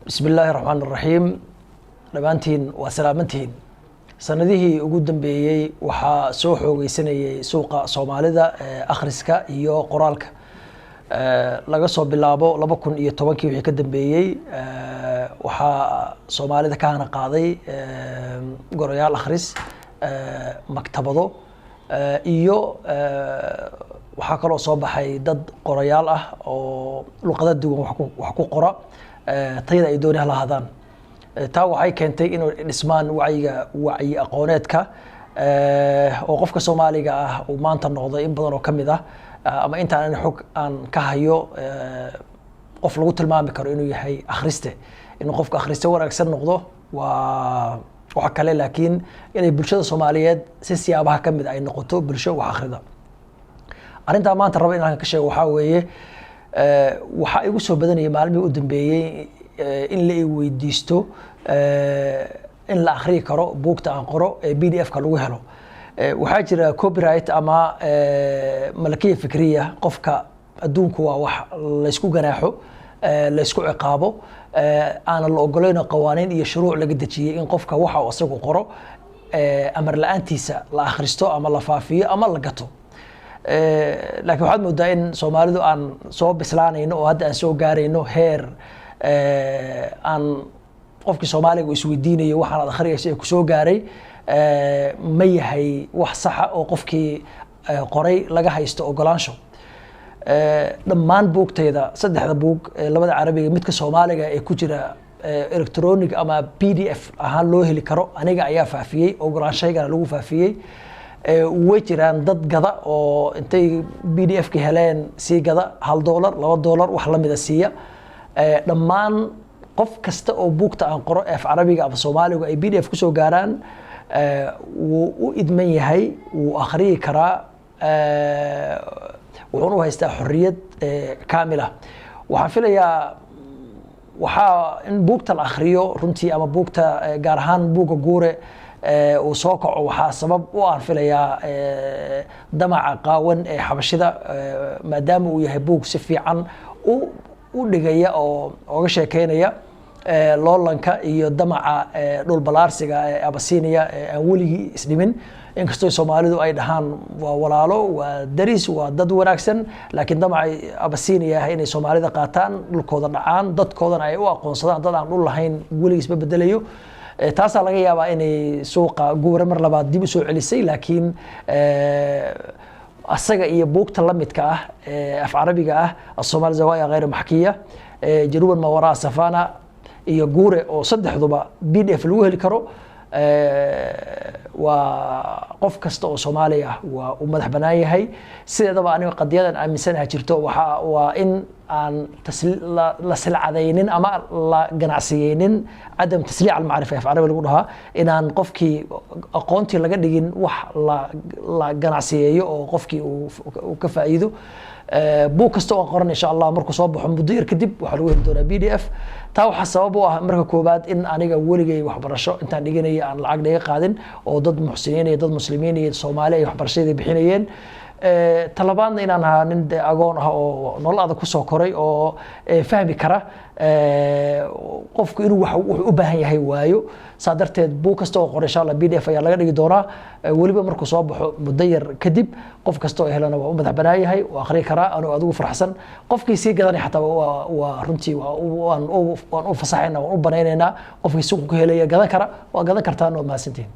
بسم الله الرحمن الرحيم dhamaantiin waa salaamantiin sanadihii ugu dambeeyay waxa soo xoogeysanayay suuqa Soomaalida akhriska iyo qoraalka laga soo bilaabo 2010 wixii ka dambeeyay waxa Soomaalida ka hana qaaday goroyaal akhris maktabado iyo waxa kale oo soo baxay dad qorayaal ah oo luqada duwan wax ku qora tayada ay doonayaan lahaadaan taa waxay keentay inuu dhismaan wacyi aqooneedka oo qofka Soomaaliga ah uu maanta noqday in badan oo kamid ah ama inta aan xog aan ka hayo qof lagu tilmaami karo inuu yahay akhriste inuu qofka akhriste wanaagsan noqdo waxa kale laakiin inay bulshada Soomaaliyeed si siyaabaha kamid ay noqoto bulsho wax akhrida arinta maanta rabo inaan ka sheego waxa weeye waxa igu soo badanayay maalmihii u dambeeyay in la weydiisto in la akhriyo karo buugta aan qoro ee PDF ka lagu helo waxa jira copyright ama malakiya fikriya qofka adduunku waa wax la isku ganaaxo la isku ciqaabo aan la ogolayno qawaaniin iyo shuruuc laga dajiyay in qofka waxa uu asagu qoro amar la'aantiisa la akhristo ama la faafiyo ama la gato laakiin waxaad moodaa in Soomaalidu aan soo bislaanayno oo hadda aan soo gaarayno heer aan qofkii Soomaaliga isweydiinayo waxaan aad akhriyayso ku soo gaaray ma yahay wax sax ah oo qofkii qoray laga haysto ogolaansho dhammaan buugtayda saddexda buug labada Carabiga midka Soomaaliga ee ku jira electronic ama PDF ahaan loo heli karo aniga ayaa faafiyay ogolaanshayga lagu faafiyay way jiraan dad gada oo intay PDF ka heleen si gada $1 $2 wax la mid ah siiya dhammaan qof kasta oo buugta aan qoro af Carabiga ama Soomaaliga ay PDF ku soo gaaraan wuu idman yahay wuu akhriyi karaa wuxuu haystaa xorriyad kaamil ah waxaan filayaa waxa in buugta la akhriyo runtii ama buugta gaar ahaan buuga guure uu soo kaco waxa sabab u aan filayaa damaca qaawan ee xabashida maadaama uu yahay buug si fiican u dhigaya oo uga sheekeynaya loolanka iyo damaca dhul balaarsiga ee Abasiiniya aan weligii isdhimin inkastoo Soomaalidu ay dhahaan waa walaalo waa daris waa dad wanaagsan laakiin damaca Abasiiniya inay Soomaalida qaataan dhulkooda dhacaan dadkoodana ay u aqoonsadaan dad aan dhul lahayn weligiis ba bedelayo taas laga yaabaa inay suuqa guure mar labaad dib u soo celisay laakiin asaga iyo buugta la midka ah af Carabiga ah Soomaali zawaaya غير محكية جنوبا ما وراء سفانا iyo guure oo saddexduba PDF lagu heli karo waa qof kasta oo Soomaali ah waa u madax banaan yahay sideedaba aniga qadiyadan aaminsanahay jirto waa in aan la silcadaynin ama la ganacsiyeynin adam tasliic al macrifa af Carabi lagu dhahaa inaan qofkii aqoontii laga dhigin wax la ganacsiyeeyo oo qofkii uu ka faa'iido buug kasta oo qoran insha Allah markuu soo baxo muddo yar kadib waxa lagu heli doonaa PDF taa waxa sabab u ah marka koobaad in aniga weligay waxbarasho intaan dhiganay aan lacag dhiga qaadin oo dad muxsiniin iyo dad muslimiin iyo Soomaali ay waxbarashada bixinayeen talabaadna inaan ahaa nin agoon ah oo nolol adag ku soo koray oo fahmi kara qofku inuu wax u baahan yahay waayo saadarteed buug kasta oo qoray insha Allah PDF ayaa laga dhigi doonaa waliba markuu soo baxo muddo yar kadib qof kasta oo helana waa u madax banaan yahay oo akhri kara anoo adigu farxsan qofkii si gadanay xataa waa runtii waan u fasaxayna waan u banaynayna qofkii suuq ku helaya gadan kara waa gadan kartaan oo maasantiin